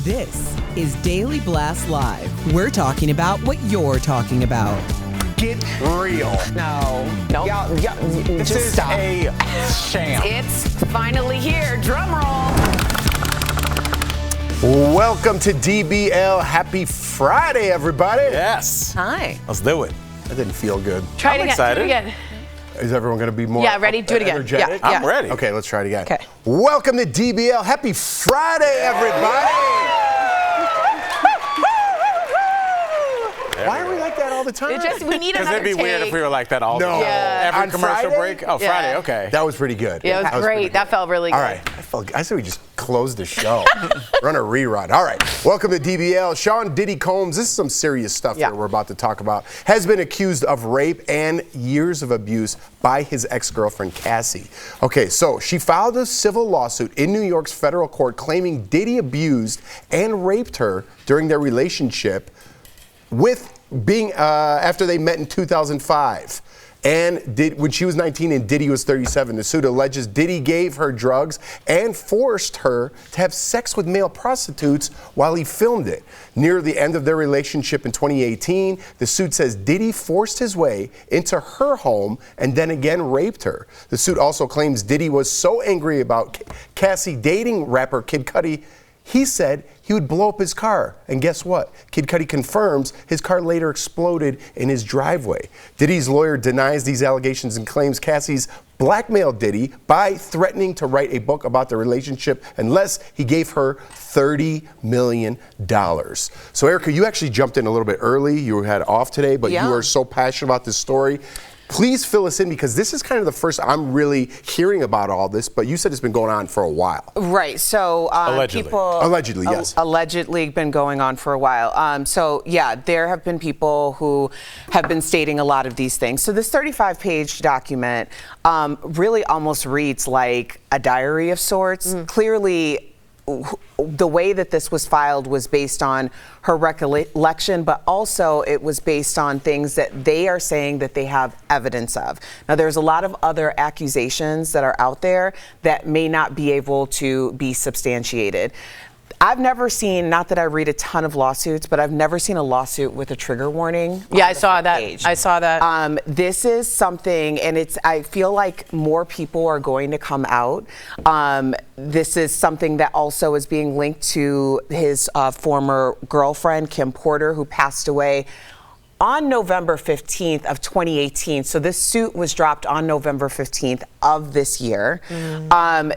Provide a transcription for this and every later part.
This is Daily Blast Live. We're talking about what you're talking about. Get real. No. Nope. This Just is stop. a sham. It's finally here. Drum roll. Welcome to DBL. Happy Friday, everybody. Yes. Hi. Let's do it. That didn't feel good. Try I'm it again. excited. Do it again. Is everyone going to be more Yeah, ready? Do it again. energetic? Yeah. I'm ready. Okay, let's try it again. Okay. Welcome to DBL. Happy Friday, everybody. Why are we like that all the time? We need Because another it'd be weird if we were like that all the No. time. Yeah. Every On commercial Friday? break? Oh, Yeah. Friday, okay. That was pretty good. Yeah, it was pretty great. good. That felt really good. All right. I said we just closed the show. Run a rerun. All right. Welcome to DBL. Sean Diddy Combs, this is some serious stuff Yeah. that we're about to talk about, has been accused of rape and years of abuse by his ex-girlfriend, Cassie. Okay, so she filed a civil lawsuit in New York's federal court claiming Diddy abused and raped her during their relationship after they met in 2005. And when she was 19 and Diddy was 37, the suit alleges Diddy gave her drugs and forced her to have sex with male prostitutes while he filmed it. Near the end of their relationship in 2018, the suit says Diddy forced his way into her home and then again raped her. The suit also claims Diddy was so angry about Cassie dating rapper Kid Cudi, he said he would blow up his car. And guess what? Kid Cudi confirms his car later exploded in his driveway. Diddy's lawyer denies these allegations and claims Cassie's blackmailed Diddy by threatening to write a book about the relationship unless he gave her $30 million. So Erica, you actually jumped in a little bit early. You had off today, but you are so passionate about this story. Please fill us in because this is kind of the first I'm really hearing about all this, but you said it's been going on for a while. Right. So Allegedly. people Allegedly, yes. Allegedly been going on for a while. So yeah, there have been people who have been stating a lot of these things. So this 35-page document really almost reads like a diary of sorts. Clearly, the way that this was filed was based on her recollection, but also it was based on things that they are saying that they have evidence of. Now, there's a lot of other accusations that are out there that may not be able to be substantiated. I've never seen, not that I read a ton of lawsuits, but I've never seen a lawsuit with a trigger warning. Yeah, I saw that. I saw that. This is something, and I feel like more people are going to come out. This is something that also is being linked to his former girlfriend, Kim Porter, who passed away on November 15th of 2018. So this suit was dropped on November 15th of this year.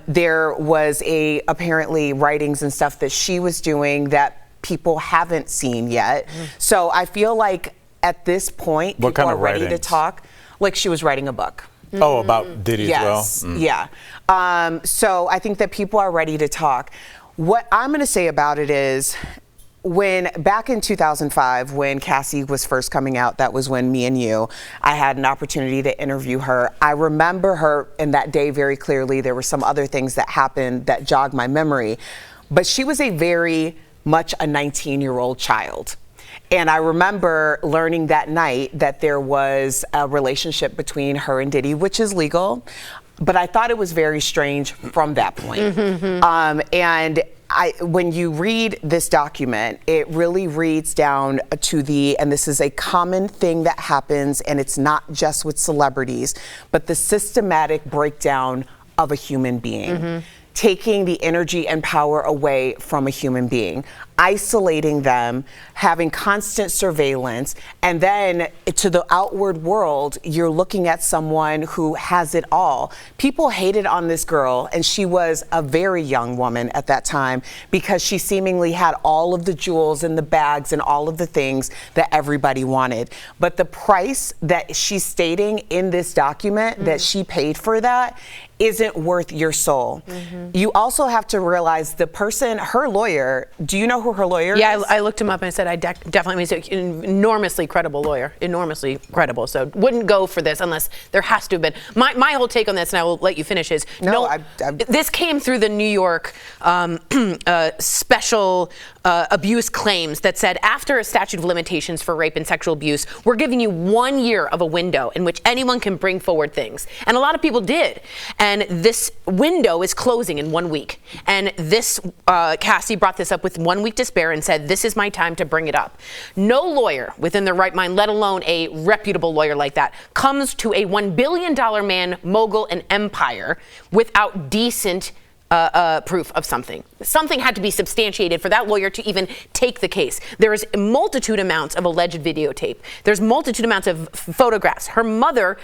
There was apparently writings and stuff that she was doing that people haven't seen yet. So I feel like at this point, What people kind are of ready to writings? talk. Like she was writing a book. Oh, about Diddy Yes, as well? yeah. So I think that people are ready to talk. What I'm going to say about it is, back in 2005, when Cassie was first coming out, that was when me and you, I had an opportunity to interview her. I remember her in that day very clearly. There were some other things that happened that jogged my memory, but she was a very much a 19-year-old child. And I remember learning that night that there was a relationship between her and Diddy, which is legal, but I thought it was very strange from that point. And when you read this document, it really reads down to and this is a common thing that happens, and it's not just with celebrities, but the systematic breakdown of a human being. Taking the energy and power away from a human being, isolating them, having constant surveillance, and then to the outward world, you're looking at someone who has it all. People hated on this girl, and she was a very young woman at that time because she seemingly had all of the jewels and the bags and all of the things that everybody wanted. But the price that she's stating in this document that she paid for that isn't worth your soul. You also have to realize the person, her lawyer, do you know who her lawyer is? Yeah, I looked him up and I said, I definitely mean, he's an enormously credible lawyer, enormously credible. So wouldn't go for this unless there has to have been. My whole take on this, and I will let you finish, is this came through the New York special abuse claims that said after a statute of limitations for rape and sexual abuse, we're giving you 1 year of a window in which anyone can bring forward things. And a lot of people did. And this window is closing in 1 week. And this, Cassie brought this up with 1 week despair and said, this is my time to bring it up. No lawyer within their right mind, let alone a reputable lawyer like that, comes to a $1 billion man, mogul, and empire without decent proof of something. Something had to be substantiated for that lawyer to even take the case. There is multitude amounts of alleged videotape. There's multitude amounts of photographs. Her mother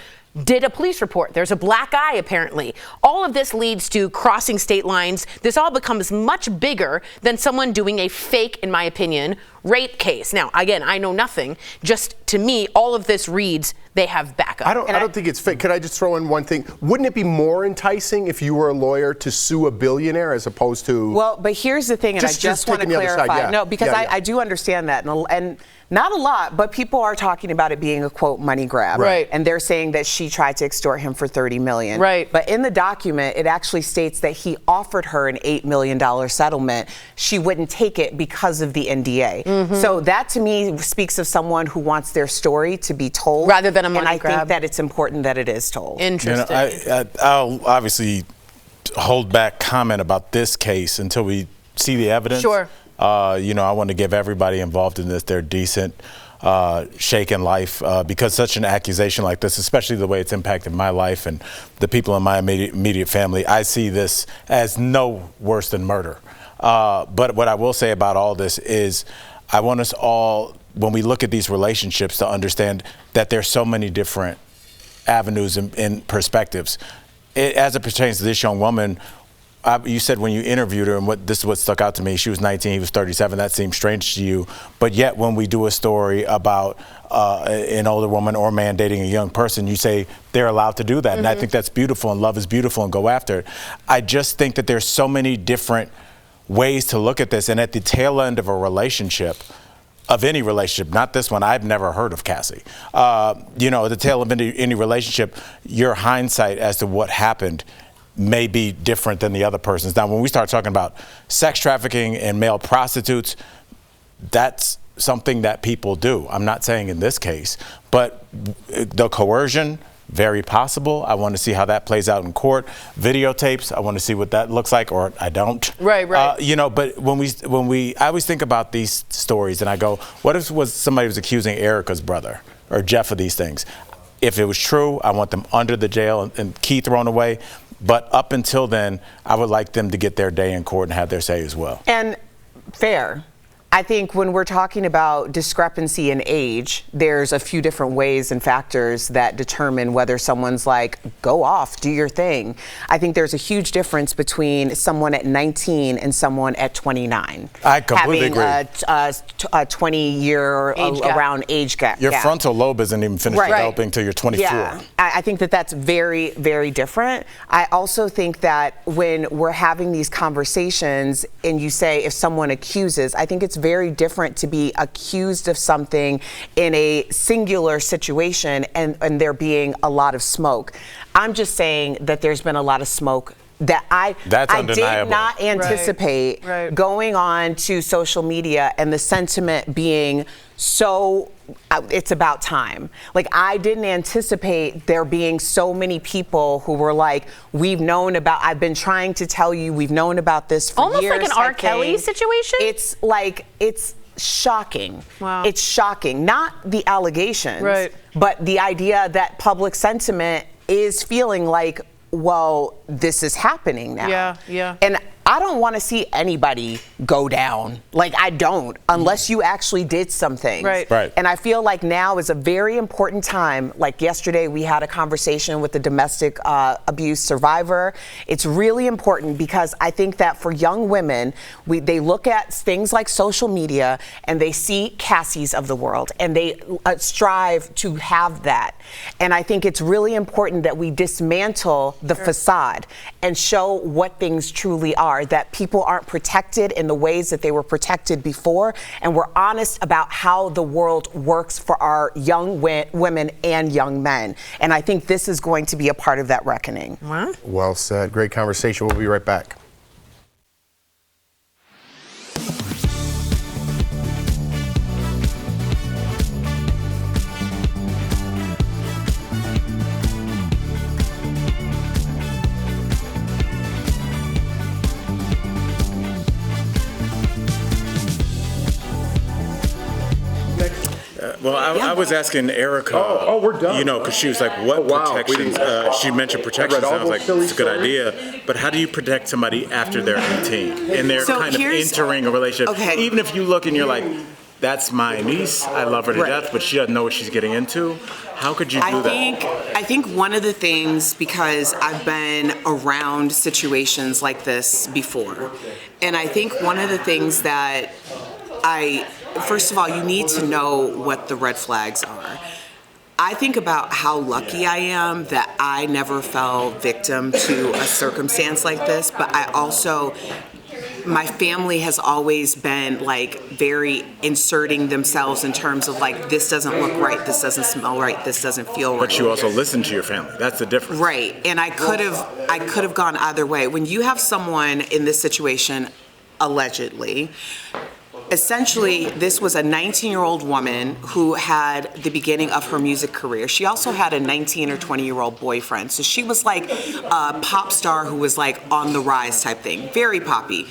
did a police report. There's a black eye, apparently. All of this leads to crossing state lines. This all becomes much bigger than someone doing a fake, in my opinion, rape case. Now, again, I know nothing. Just to me, all of this reads they have backup. I don't think it's fake. Could I just throw in one thing? Wouldn't it be more enticing if you were a lawyer to sue a billionaire as opposed to? Well, but here's the thing, and I just want to clarify. No, because I do understand that, and not a lot, but people are talking about it being a quote money grab, right? And they're saying that she tried to extort him for $30 million, right? But in the document, it actually states that he offered her an $8 million settlement. She wouldn't take it because of the NDA. Mm-hmm. So that to me speaks of someone who wants their story to be told rather than a money grab. And I think that it's important that it is told. Interesting. I'll obviously hold back comment about this case until we see the evidence. Sure. I want to give everybody involved in this their decent shake in life because such an accusation like this, especially the way it's impacted my life and the people in my immediate family, I see this as no worse than murder. But what I will say about all this is I want us all, when we look at these relationships, to understand that there's so many different avenues and perspectives. As it pertains to this young woman, you said when you interviewed her, and this is what stuck out to me, she was 19, he was 37, that seems strange to you. But yet when we do a story about an older woman or man dating a young person, you say they're allowed to do that. Mm-hmm. And I think that's beautiful, and love is beautiful, and go after it. I just think that there's so many different ways to look at this. And at the tail end of a relationship, of any relationship, not this one, I've never heard of Cassie. At the tail of any relationship, your hindsight as to what happened may be different than the other person's. Now, when we start talking about sex trafficking and male prostitutes, that's something that people do. I'm not saying in this case, but the coercion, very possible. I want to see how that plays out in court. Videotapes, I want to see what that looks like, or I don't. Right. But I always think about these stories and I go, what if somebody was accusing Erica's brother or Jeff of these things? If it was true, I want them under the jail and key thrown away. But up until then, I would like them to get their day in court and have their say as well. And fair. I think when we're talking about discrepancy in age, there's a few different ways and factors that determine whether someone's like, go off, do your thing. I think there's a huge difference between someone at 19 and someone at 29. I completely agree. Having a 20-year around age gap. Your frontal lobe isn't even finished developing until you're 24. Yeah, I think that that's very, very different. I also think that when we're having these conversations and you say if someone accuses, I think it's very different to be accused of something in a singular situation and there being a lot of smoke. I'm just saying that there's been a lot of smoke that I did not anticipate going on to social media and the sentiment being so it's about time. Like, I didn't anticipate there being so many people who were like, I've been trying to tell you, we've known about this for almost years. Almost like an R. Kelly situation? It's shocking. Wow. It's shocking. Not the allegations, but the idea that public sentiment is feeling like, well, this is happening now. Yeah. And I don't want to see anybody go down. Like, I don't, unless you actually did something. Right. And I feel like now is a very important time. Like yesterday, we had a conversation with the domestic abuse survivor. It's really important because I think that for young women, they look at things like social media and they see Cassies of the world and they strive to have that. And I think it's really important that we dismantle the facade and show what things truly are, that people aren't protected in the ways that they were protected before, and we're honest about how the world works for our young women and young men. And I think this is going to be a part of that reckoning. Well said. Great conversation. We'll be right back. Well, I was asking Erica. Oh, we're done. You know, because she was like, what protections? She mentioned protections. And I was like, it's a good idea. But how do you protect somebody after they're 18 and they're kind of entering a relationship? Okay. Even if you look and you're like, that's my niece. I love her to death, but she doesn't know what she's getting into. How could you do that? I think one of the things, because I've been around situations like this before, and I think one of the things that first of all, you need to know what the red flags are. I think about how lucky I am that I never fell victim to a circumstance like this, but I also, my family has always been like very inserting themselves in terms of like, this doesn't look right, this doesn't smell right, this doesn't feel right. But you also listen to your family. That's the difference. Right, and I could have gone either way. When you have someone in this situation, allegedly, essentially, this was a 19-year-old woman who had the beginning of her music career. She also had a 19 or 20-year-old boyfriend. So she was like a pop star who was like on the rise type thing, very poppy.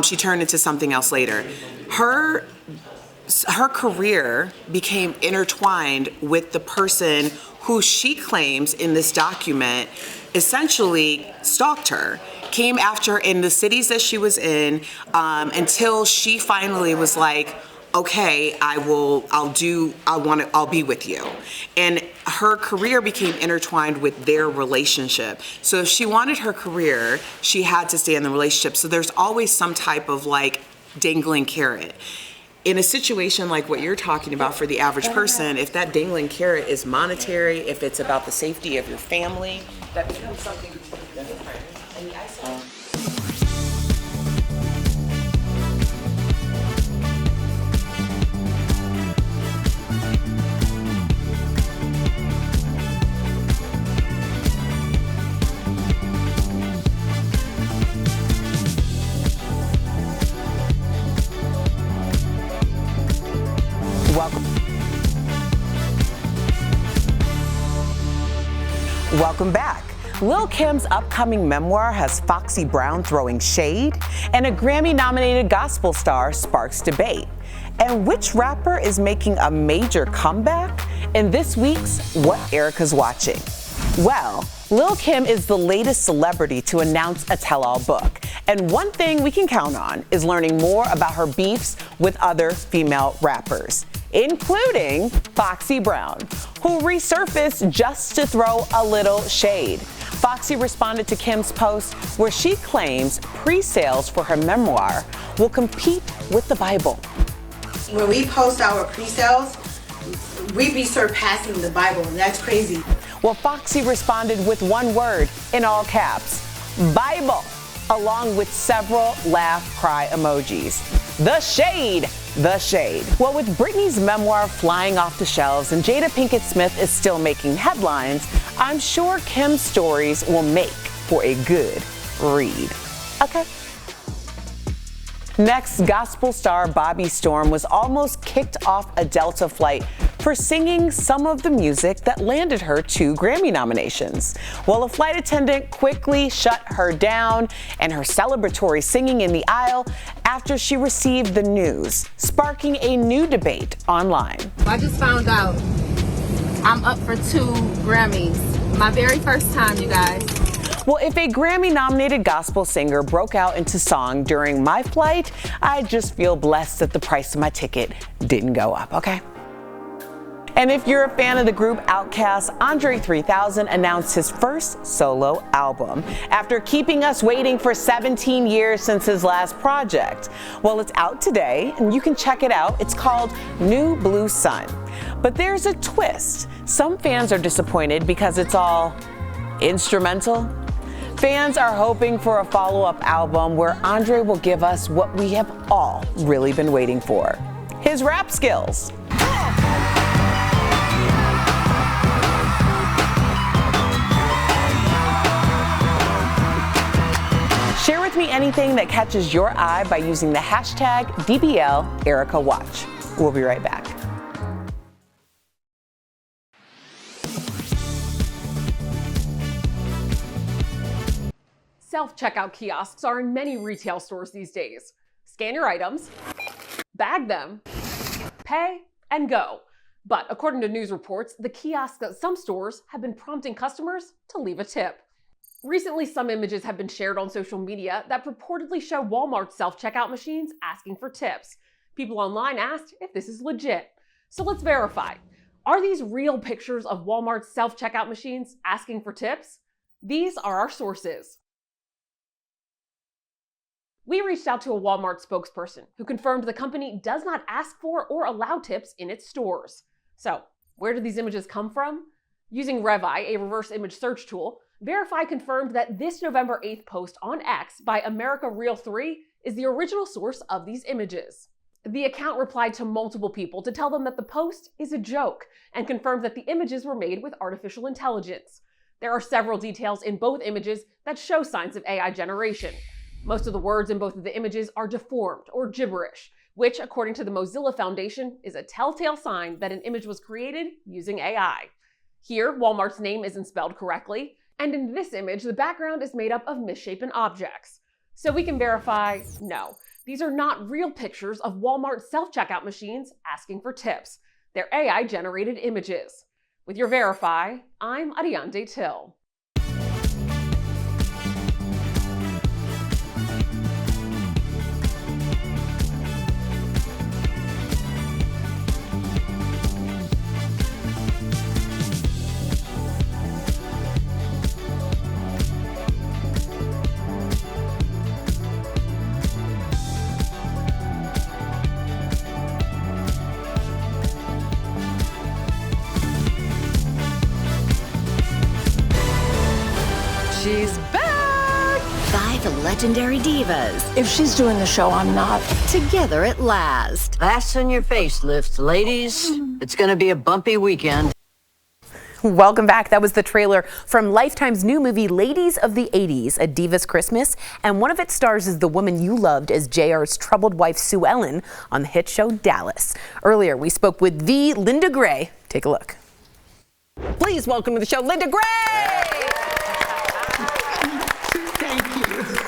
She turned into something else later. Her career became intertwined with the person who she claims in this document essentially stalked her, came after her in the cities that she was in, until she finally was like, okay, I'll be with you. And her career became intertwined with their relationship. So if she wanted her career, she had to stay in the relationship. So there's always some type of like dangling carrot. In a situation like what you're talking about for the average person, if that dangling carrot is monetary, if it's about the safety of your family, that becomes something different. And the isolation. Welcome back. Lil' Kim's upcoming memoir has Foxy Brown throwing shade, and a Grammy-nominated gospel star sparks debate. And which rapper is making a major comeback in this week's What Erica's Watching? Well, Lil' Kim is the latest celebrity to announce a tell-all book. And one thing we can count on is learning more about her beefs with other female rappers, including Foxy Brown, who resurfaced just to throw a little shade. Foxy responded to Kim's post where she claims pre-sales for her memoir will compete with the Bible. When we post our pre-sales, we be surpassing the Bible, and that's crazy. Well, Foxy responded with one word in all caps, Bible, along with several laugh cry emojis. The shade. The shade. Well, with Britney's memoir flying off the shelves and Jada Pinkett Smith is still making headlines, I'm sure Kim's stories will make for a good read. Okay. Next, gospel star Bobby Storm was almost kicked off a Delta flight for singing some of the music that landed her 2 Grammy nominations. Well, a flight attendant quickly shut her down and her celebratory singing in the aisle after she received the news, sparking a new debate online. I just found out I'm up for 2 Grammys. My very first time, you guys. Well, if a Grammy-nominated gospel singer broke out into song during my flight, I just feel blessed that the price of my ticket didn't go up, okay? And if you're a fan of the group Outkast, Andre 3000 announced his first solo album after keeping us waiting for 17 years since his last project. Well, it's out today, and you can check it out. It's called New Blue Sun. But there's a twist. Some fans are disappointed because it's all instrumental. Fans are hoping for a follow-up album where Andre will give us what we have all really been waiting for, his rap skills. Share with me anything that catches your eye by using the hashtag DBLEricaWatch. We'll be right back. Self-checkout kiosks are in many retail stores these days. Scan your items, bag them, pay, and go. But according to news reports, the kiosks at some stores have been prompting customers to leave a tip. Recently, some images have been shared on social media that purportedly show Walmart's self-checkout machines asking for tips. People online asked if this is legit. So let's verify. Are these real pictures of Walmart's self-checkout machines asking for tips? These are our sources. We reached out to a Walmart spokesperson who confirmed the company does not ask for or allow tips in its stores. So, where did these images come from? Using Revi, a reverse image search tool, Verify confirmed that this November 8th post on X by America Real 3 is the original source of these images. The account replied to multiple people to tell them that the post is a joke and confirmed that the images were made with artificial intelligence. There are several details in both images that show signs of AI generation. Most of the words in both of the images are deformed or gibberish, which, according to the Mozilla Foundation, is a telltale sign that an image was created using AI. Here, Walmart's name isn't spelled correctly, and in this image, the background is made up of misshapen objects. So we can verify, no, these are not real pictures of Walmart self-checkout machines asking for tips. They're AI-generated images. With your Verify, I'm Ariande Till. She's back! 5 legendary divas. If she's doing the show, I'm not. Together at last. Fasten your facelifts, ladies. It's gonna be a bumpy weekend. Welcome back. That was the trailer from Lifetime's new movie, Ladies of the 80s, A Diva's Christmas. And one of its stars is the woman you loved as JR's troubled wife, Sue Ellen, on the hit show Dallas. Earlier, we spoke with the Linda Gray. Take a look. Please welcome to the show, Linda Gray!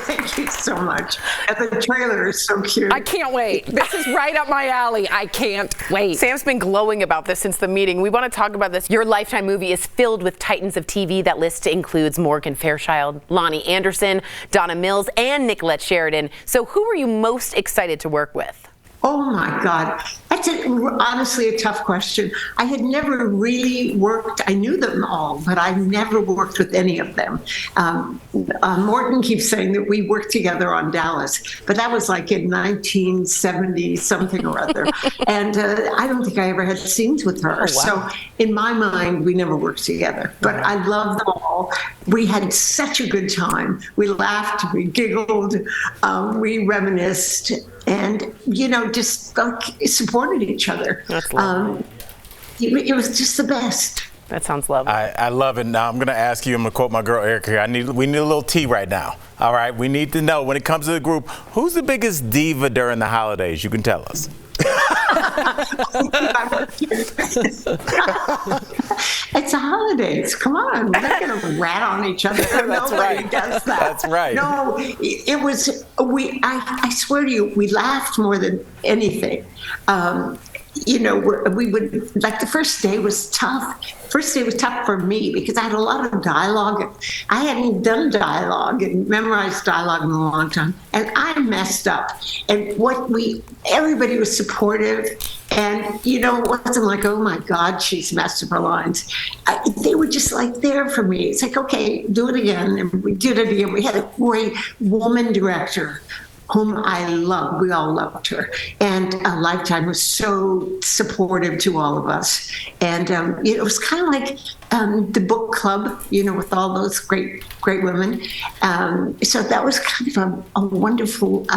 Thank you so much. And the trailer is so cute. I can't wait. This is right up my alley. I can't wait. Sam's been glowing about this since the meeting. We want to talk about this. Your Lifetime movie is filled with titans of TV. That list includes Morgan Fairchild, Lonnie Anderson, Donna Mills, and Nicolette Sheridan. So who were you most excited to work with? Oh my God. That's honestly a tough question. I had never really worked, I knew them all, but I never worked with any of them. Morton keeps saying that we worked together on Dallas, but that was like in 1970 something or other. And I don't think I ever had scenes with her. Oh, wow. So in my mind, we never worked together, but I love them all. We had such a good time. We laughed, we giggled, we reminisced, and, you know, just supported each other. That's lovely. It was just the best. That sounds lovely. I love it. Now I'm going to ask you, I'm going to quote my girl Erica here. We need a little tea right now. All right, we need to know, when it comes to the group, who's the biggest diva during the holidays? You can tell us. It's the holidays. Come on, we're not going to rat on each other. Nobody does that. That's right. No, it was I swear to you, we laughed more than anything. You know, we would, like, the first day was tough. First day was tough for me because I had a lot of dialogue. I hadn't done dialogue and memorized dialogue in a long time, and I messed up. And everybody was supportive, and, you know, it wasn't like, oh my God, she's messed up her lines. They were just like there for me. It's like, okay, do it again, and we did it again. We had a great woman director whom I loved. We all loved her. And Lifetime was so supportive to all of us. And it was kind of like the book club, you know, with all those great women. So that was kind of a wonderful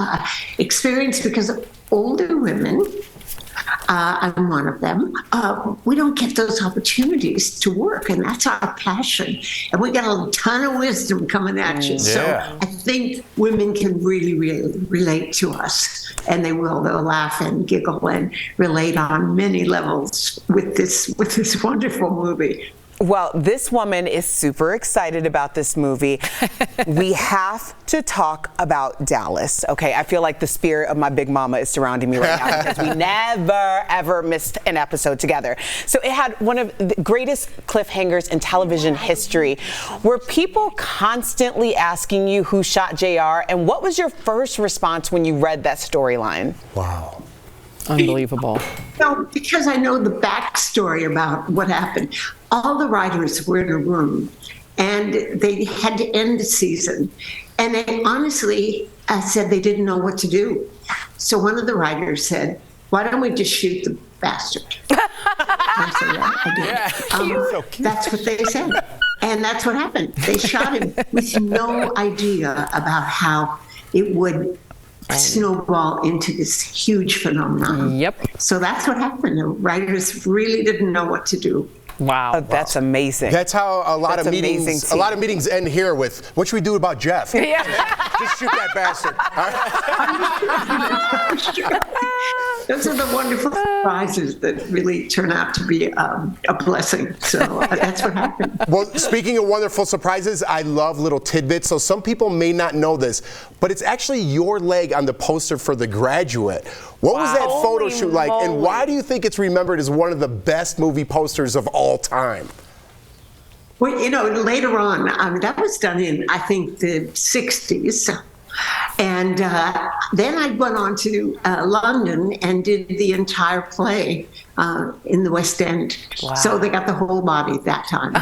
experience, because older women, I'm one of them, we don't get those opportunities to work, and that's our passion. And we got a ton of wisdom coming at you. Yeah. So I think women can really, really relate to us, and they will. They'll laugh and giggle and relate on many levels with this wonderful movie. Well, this woman is super excited about this movie. We have to talk about Dallas, okay? I feel like the spirit of my big mama is surrounding me right now because we never, ever missed an episode together. So it had one of the greatest cliffhangers in television history. Were people constantly asking you who shot JR? And what was your first response when you read that storyline? Wow. Unbelievable. No, because I know the backstory about what happened. All the writers were in a room, and they had to end the season. And they honestly said they didn't know what to do. So one of the writers said, "Why don't we just shoot the bastard?" I said, "Yeah, I did." Yeah, so cute. That's what they said. And that's what happened. They shot him with no idea about how it would snowball into this huge phenomenon. Yep. So that's what happened. The writers really didn't know what to do. Wow. That's amazing. That's how a lot of meetings end here with, what should we do about Jeff? Yeah. Just shoot that bastard. Those are the wonderful surprises that really turn out to be a blessing. So that's what happened. Well, speaking of wonderful surprises, I love little tidbits. So some people may not know this, but it's actually your leg on the poster for The Graduate. What was that photo shoot like, and why do you think it's remembered as one of the best movie posters of all time? Well, you know, later on, that was done in, I think, the 60s. And then I went on to London and did the entire play in the West End. Wow. So they got the whole body that time.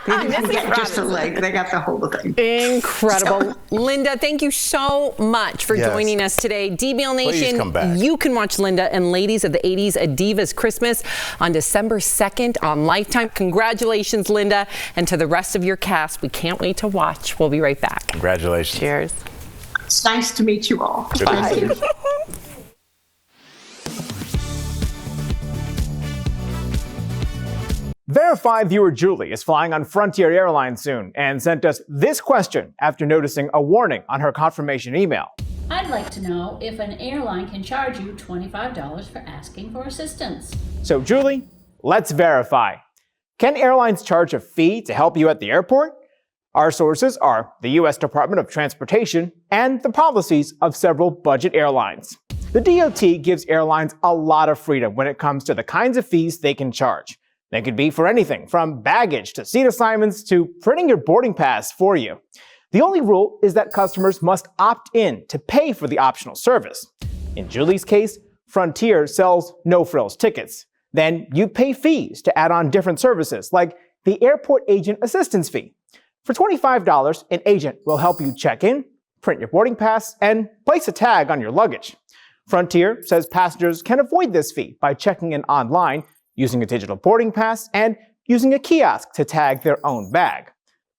They didn't get just a leg, they got the whole thing. Incredible. So, Linda, thank you so much for joining us today. DBL Nation, come back. You can watch Linda and Ladies of the 80s, A Diva's Christmas on December 2nd on Lifetime. Congratulations, Linda, and to the rest of your cast. We can't wait to watch. We'll be right back. Congratulations. Cheers. it's nice to meet you all. Good to see you. Verified viewer Julie is flying on Frontier Airlines soon and sent us this question after noticing a warning on her confirmation email. I'd like to know if an airline can charge you $25 for asking for assistance. So Julie, let's verify. Can airlines charge a fee to help you at the airport? Our sources are the U.S. Department of Transportation and the policies of several budget airlines. The DOT gives airlines a lot of freedom when it comes to the kinds of fees they can charge. They could be for anything from baggage to seat assignments to printing your boarding pass for you. The only rule is that customers must opt in to pay for the optional service. In Julie's case, Frontier sells no-frills tickets. Then you pay fees to add on different services like the airport agent assistance fee. For $25, an agent will help you check in, print your boarding pass, and place a tag on your luggage. Frontier says passengers can avoid this fee by checking in online, using a digital boarding pass, and using a kiosk to tag their own bag.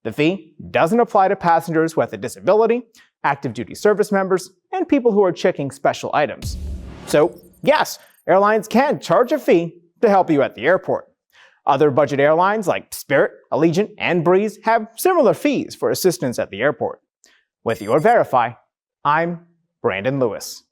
The fee doesn't apply to passengers with a disability, active duty service members, and people who are checking special items. So, yes, airlines can charge a fee to help you at the airport. Other budget airlines like Spirit, Allegiant, and Breeze have similar fees for assistance at the airport. With your Verify, I'm Brandon Lewis.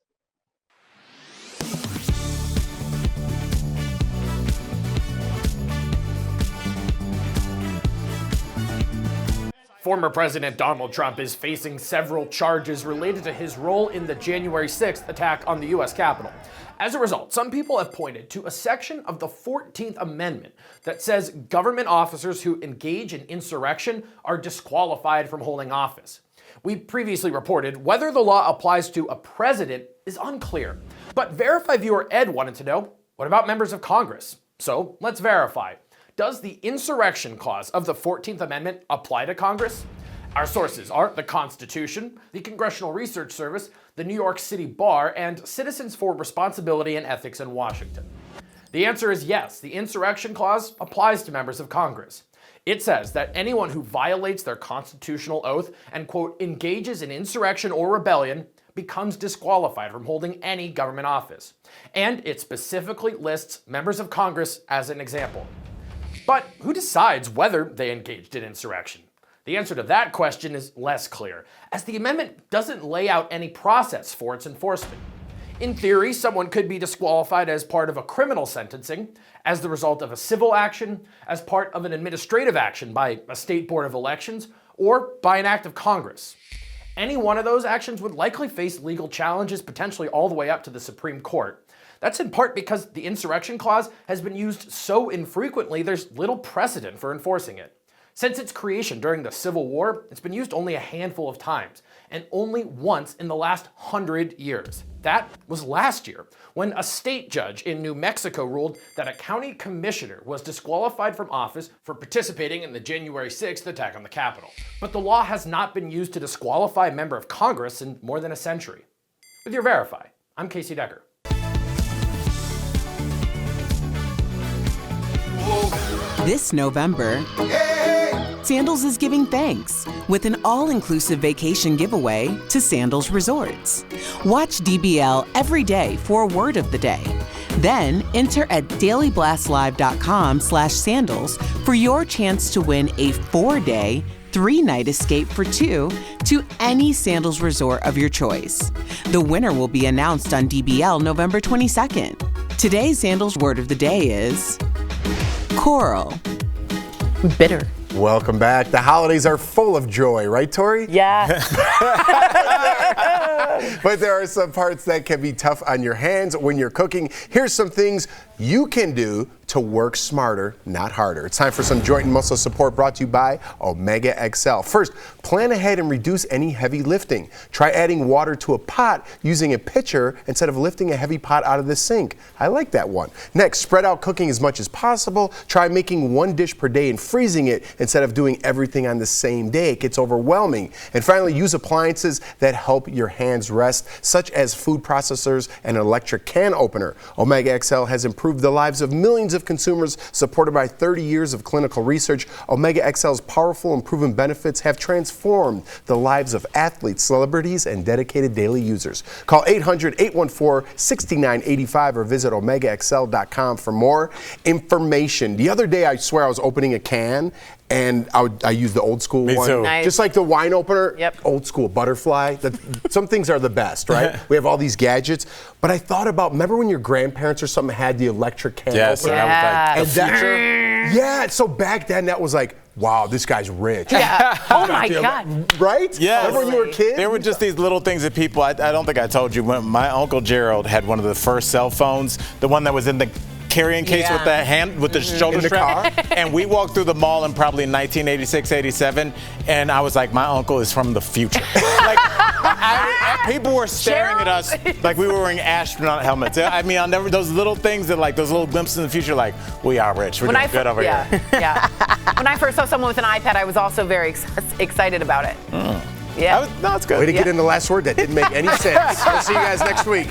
Former President Donald Trump is facing several charges related to his role in the January 6th attack on the U.S. Capitol. As a result, some people have pointed to a section of the 14th Amendment that says government officers who engage in insurrection are disqualified from holding office. We previously reported whether the law applies to a president is unclear. But Verify viewer Ed wanted to know, what about members of Congress? So let's verify. Does the insurrection clause of the 14th Amendment apply to Congress? Our sources are the Constitution, the Congressional Research Service, the New York City Bar, and Citizens for Responsibility and Ethics in Washington. The answer is yes, the insurrection clause applies to members of Congress. It says that anyone who violates their constitutional oath and, quote, engages in insurrection or rebellion becomes disqualified from holding any government office. And it specifically lists members of Congress as an example. But who decides whether they engaged in insurrection? The answer to that question is less clear, as the amendment doesn't lay out any process for its enforcement. In theory, someone could be disqualified as part of a criminal sentencing, as the result of a civil action, as part of an administrative action by a state board of elections, or by an act of Congress. Any one of those actions would likely face legal challenges, potentially all the way up to the Supreme Court. That's in part because the insurrection clause has been used so infrequently, there's little precedent for enforcing it. Since its creation during the Civil War, it's been used only a handful of times, and only once in the last 100 years. That was last year, when a state judge in New Mexico ruled that a county commissioner was disqualified from office for participating in the January 6th attack on the Capitol. But the law has not been used to disqualify a member of Congress in more than a century. With your Verify, I'm Casey Decker. This November, Sandals is giving thanks with an all-inclusive vacation giveaway to Sandals Resorts. Watch DBL every day for a word of the day. Then enter at dailyblastlive.com/sandals for your chance to win a 4-day, 3-night escape for 2 to any Sandals resort of your choice. The winner will be announced on DBL November 22nd. Today's Sandals word of the day is coral. Bitter. Welcome back. The holidays are full of joy, right, Tori? Yeah. But there are some parts that can be tough on your hands when you're cooking. Here's some things you can do to work smarter, not harder. It's time for some joint and muscle support brought to you by Omega XL. First, plan ahead and reduce any heavy lifting. Try adding water to a pot using a pitcher instead of lifting a heavy pot out of the sink. I like that one. Next, spread out cooking as much as possible. Try making one dish per day and freezing it instead of doing everything on the same day. It gets overwhelming. And finally, use appliances that help your hands rest, such as food processors and an electric can opener. Omega XL has improved the lives of millions of consumers, supported by 30 years of clinical research. Omega XL's powerful and proven benefits have transformed the lives of athletes, celebrities, and dedicated daily users. Call 800-814-6985 or visit OmegaXL.com for more information. The other day, I swear I was opening a can and I used the old school one. Too. Nice. Just like the wine opener, Yep. old school butterfly. Some things are the best, right? We have all these gadgets. But I thought about, remember when your grandparents or something had the electric can Yes, opener? Yeah. And yeah, so back then that was like, wow, this guy's rich. Yeah. Oh my God. Right? Yeah. Remember when you were a kid? There were just these little things that people, I don't think I told you, when my Uncle Gerald had one of the first cell phones, the one that was in the carrying case with the hand, with the shoulder strap. And we walked through the mall in probably 1986, 87, and I was like, my uncle is from the future. Like, people were staring at us like we were wearing astronaut helmets. I mean, I'll never, those little things that, like, those little glimpses in the future, like, we are rich. We're doing good over here. Yeah. When I first saw someone with an iPad, I was also very excited about it. Yeah. No, it's good. Way to get in the last word that didn't make any sense. We'll see you guys next week.